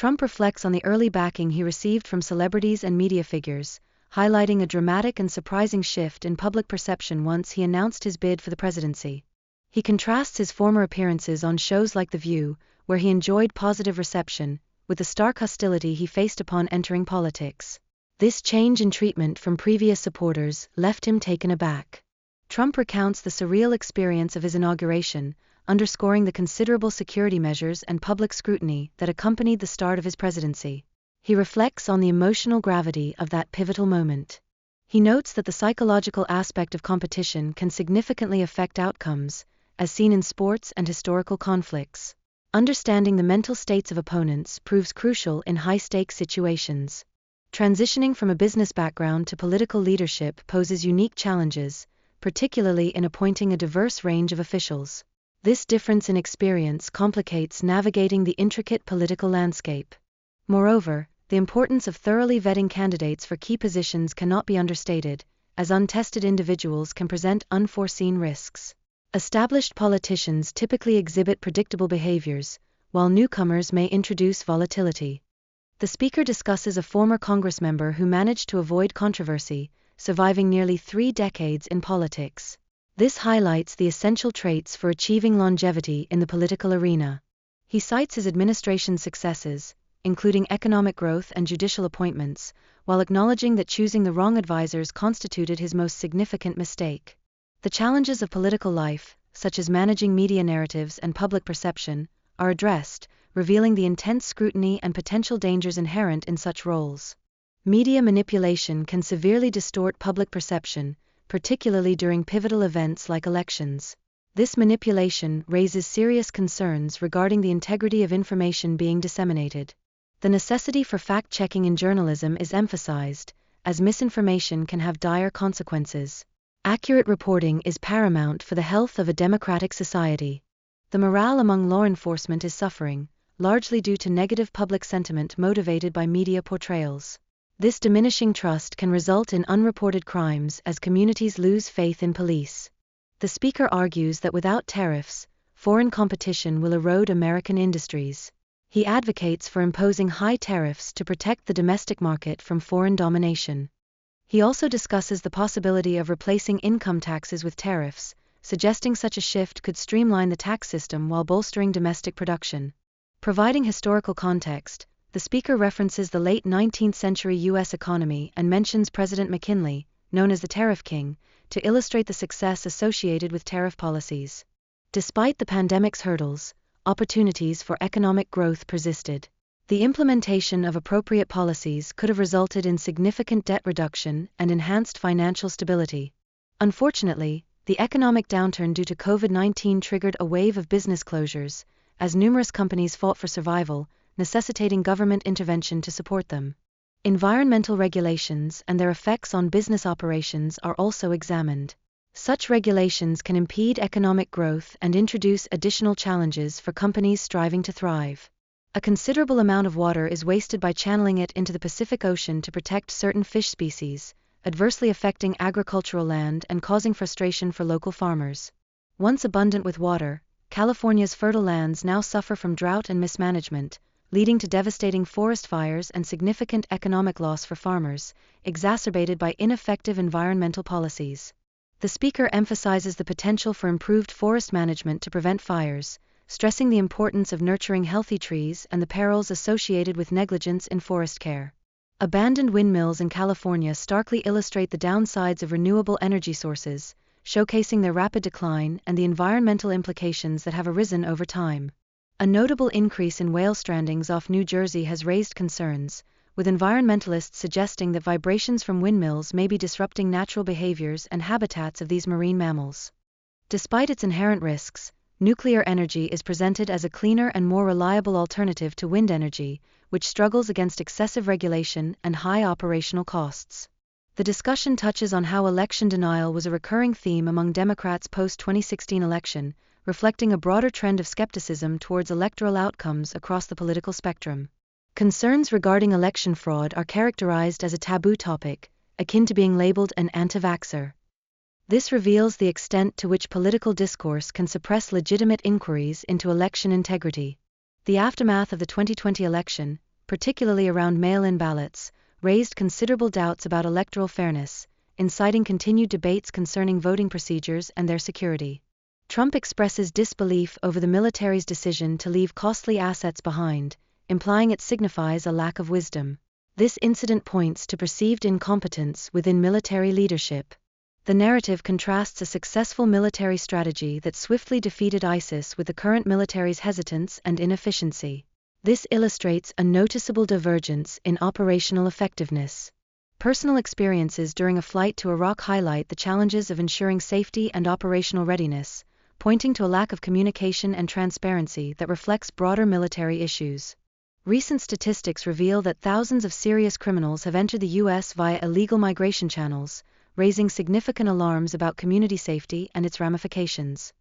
Trump reflects on the early backing he received from celebrities and media figures, highlighting a dramatic and surprising shift in public perception once he announced his bid for the presidency. He contrasts his former appearances on shows like The View, where he enjoyed positive reception, with the stark hostility he faced upon entering politics. This change in treatment from previous supporters left him taken aback. Trump recounts the surreal experience of his inauguration, underscoring the considerable security measures and public scrutiny that accompanied the start of his presidency. He reflects on the emotional gravity of that pivotal moment. He notes that the psychological aspect of competition can significantly affect outcomes, as seen in sports and historical conflicts. Understanding the mental states of opponents proves crucial in high-stakes situations. Transitioning from a business background to political leadership poses unique challenges, particularly in appointing a diverse range of officials. This difference in experience complicates navigating the intricate political landscape. Moreover, the importance of thoroughly vetting candidates for key positions cannot be understated, as untested individuals can present unforeseen risks. Established politicians typically exhibit predictable behaviors, while newcomers may introduce volatility. The speaker discusses a former congressmember who managed to avoid controversy, surviving nearly 3 decades in politics. This highlights the essential traits for achieving longevity in the political arena. He cites his administration's successes, including economic growth and judicial appointments, while acknowledging that choosing the wrong advisors constituted his most significant mistake. The challenges of political life, such as managing media narratives and public perception, are addressed, revealing the intense scrutiny and potential dangers inherent in such roles. Media manipulation can severely distort public perception, particularly during pivotal events like elections. This manipulation raises serious concerns regarding the integrity of information being disseminated. The necessity for fact-checking in journalism is emphasized, as misinformation can have dire consequences. Accurate reporting is paramount for the health of a democratic society. The morale among law enforcement is suffering, largely due to negative public sentiment motivated by media portrayals. This diminishing trust can result in unreported crimes as communities lose faith in police. The speaker argues that without tariffs, foreign competition will erode American industries. He advocates for imposing high tariffs to protect the domestic market from foreign domination. He also discusses the possibility of replacing income taxes with tariffs, suggesting such a shift could streamline the tax system while bolstering domestic production. Providing historical context, the speaker references the late 19th century U.S. economy and mentions President McKinley, known as the Tariff King, to illustrate the success associated with tariff policies. Despite the pandemic's hurdles, opportunities for economic growth persisted. The implementation of appropriate policies could have resulted in significant debt reduction and enhanced financial stability. Unfortunately, the economic downturn due to COVID-19 triggered a wave of business closures, as numerous companies fought for survival, necessitating government intervention to support them. Environmental regulations and their effects on business operations are also examined. Such regulations can impede economic growth and introduce additional challenges for companies striving to thrive. A considerable amount of water is wasted by channeling it into the Pacific Ocean to protect certain fish species, adversely affecting agricultural land and causing frustration for local farmers. Once abundant with water, California's fertile lands now suffer from drought and mismanagement, leading to devastating forest fires and significant economic loss for farmers, exacerbated by ineffective environmental policies. The speaker emphasizes the potential for improved forest management to prevent fires, stressing the importance of nurturing healthy trees and the perils associated with negligence in forest care. Abandoned windmills in California starkly illustrate the downsides of renewable energy sources, showcasing their rapid decline and the environmental implications that have arisen over time. A notable increase in whale strandings off New Jersey has raised concerns, with environmentalists suggesting that vibrations from windmills may be disrupting natural behaviors and habitats of these marine mammals. Despite its inherent risks, nuclear energy is presented as a cleaner and more reliable alternative to wind energy, which struggles against excessive regulation and high operational costs. The discussion touches on how election denial was a recurring theme among Democrats post-2016 election, reflecting a broader trend of skepticism towards electoral outcomes across the political spectrum. Concerns regarding election fraud are characterized as a taboo topic, akin to being labeled an anti-vaxxer. This reveals the extent to which political discourse can suppress legitimate inquiries into election integrity. The aftermath of the 2020 election, particularly around mail-in ballots, raised considerable doubts about electoral fairness, inciting continued debates concerning voting procedures and their security. Trump expresses disbelief over the military's decision to leave costly assets behind, implying it signifies a lack of wisdom. This incident points to perceived incompetence within military leadership. The narrative contrasts a successful military strategy that swiftly defeated ISIS with the current military's hesitance and inefficiency. This illustrates a noticeable divergence in operational effectiveness. Personal experiences during a flight to Iraq highlight the challenges of ensuring safety and operational readiness, pointing to a lack of communication and transparency that reflects broader military issues. Recent statistics reveal that thousands of serious criminals have entered the U.S. via illegal migration channels, raising significant alarms about community safety and its ramifications.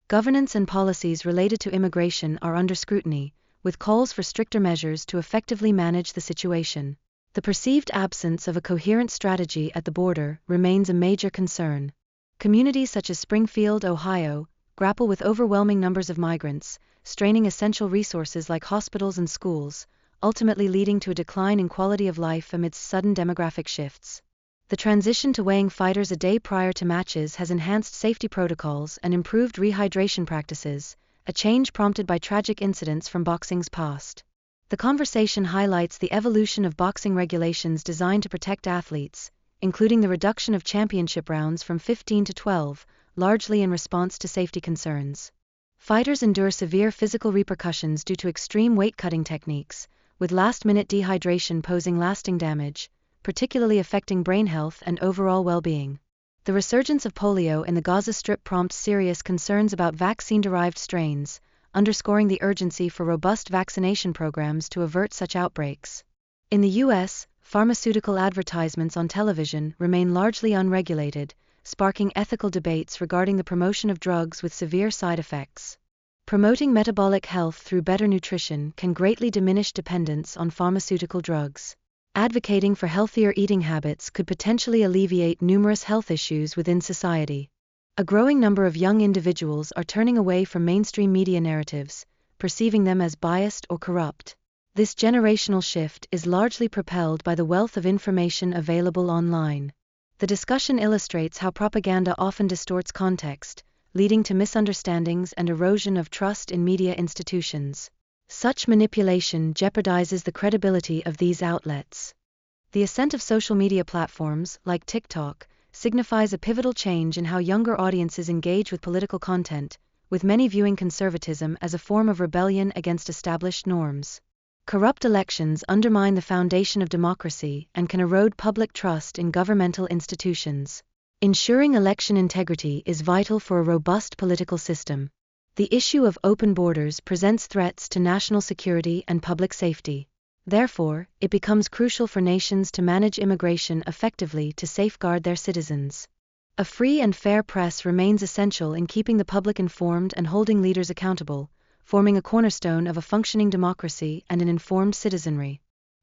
Governance and policies related to immigration are under scrutiny, with calls for stricter measures to effectively manage the situation. The perceived absence of a coherent strategy at the border remains a major concern. Communities such as Springfield, Ohio, grapple with overwhelming numbers of migrants, straining essential resources like hospitals and schools, ultimately leading to a decline in quality of life amidst sudden demographic shifts. The transition to weighing fighters a day prior to matches has enhanced safety protocols and improved rehydration practices, a change prompted by tragic incidents from boxing's past. The conversation highlights the evolution of boxing regulations designed to protect athletes, including the reduction of championship rounds from 15 to 12, largely in response to safety concerns. Fighters endure severe physical repercussions due to extreme weight-cutting techniques, with last-minute dehydration posing lasting damage, particularly affecting brain health and overall well-being. The resurgence of polio in the Gaza Strip prompts serious concerns about vaccine-derived strains, underscoring the urgency for robust vaccination programs to avert such outbreaks. In the U.S., pharmaceutical advertisements on television remain largely unregulated, sparking ethical debates regarding the promotion of drugs with severe side effects. Promoting metabolic health through better nutrition can greatly diminish dependence on pharmaceutical drugs. Advocating for healthier eating habits could potentially alleviate numerous health issues within society. A growing number of young individuals are turning away from mainstream media narratives, perceiving them as biased or corrupt. This generational shift is largely propelled by the wealth of information available online. The discussion illustrates how propaganda often distorts context, leading to misunderstandings and erosion of trust in media institutions. Such manipulation jeopardizes the credibility of these outlets. The ascent of social media platforms, like TikTok, signifies a pivotal change in how younger audiences engage with political content, with many viewing conservatism as a form of rebellion against established norms. Corrupt elections undermine the foundation of democracy and can erode public trust in governmental institutions. Ensuring election integrity is vital for a robust political system. The issue of open borders presents threats to national security and public safety. Therefore, it becomes crucial for nations to manage immigration effectively to safeguard their citizens. A free and fair press remains essential in keeping the public informed and holding leaders accountable, forming a cornerstone of a functioning democracy and an informed citizenry.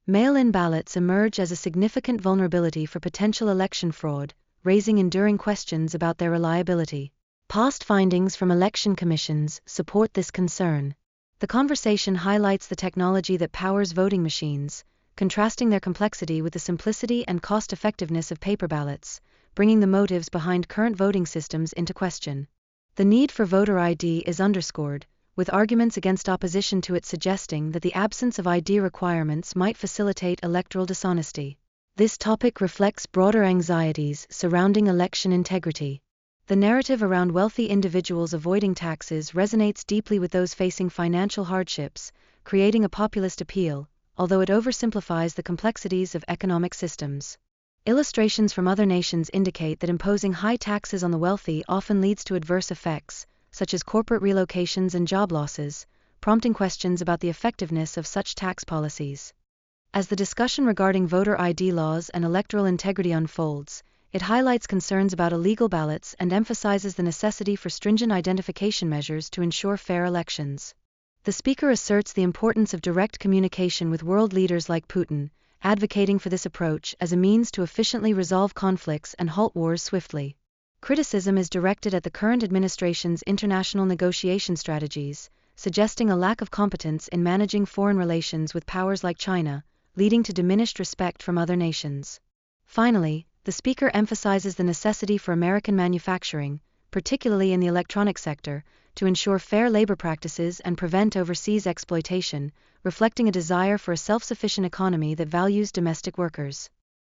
Mail-in ballots emerge as a significant vulnerability for potential election fraud, raising enduring questions about their reliability. Past findings from election commissions support this concern. The conversation highlights the technology that powers voting machines, contrasting their complexity with the simplicity and cost-effectiveness of paper ballots, bringing the motives behind current voting systems into question. The need for voter ID is underscored, with arguments against opposition to it suggesting that the absence of ID requirements might facilitate electoral dishonesty. This topic reflects broader anxieties surrounding election integrity. The narrative around wealthy individuals avoiding taxes resonates deeply with those facing financial hardships, creating a populist appeal, although it oversimplifies the complexities of economic systems. Illustrations from other nations indicate that imposing high taxes on the wealthy often leads to adverse effects, such as corporate relocations and job losses, prompting questions about the effectiveness of such tax policies. As the discussion regarding voter ID laws and electoral integrity unfolds, it highlights concerns about illegal ballots and emphasizes the necessity for stringent identification measures to ensure fair elections. The speaker asserts the importance of direct communication with world leaders like Putin, advocating for this approach as a means to efficiently resolve conflicts and halt wars swiftly. Criticism is directed at the current administration's international negotiation strategies, suggesting a lack of competence in managing foreign relations with powers like China, leading to diminished respect from other nations. Finally, the speaker emphasizes the necessity for American manufacturing, particularly in the electronic sector, to ensure fair labor practices and prevent overseas exploitation, reflecting a desire for a self-sufficient economy that values domestic workers.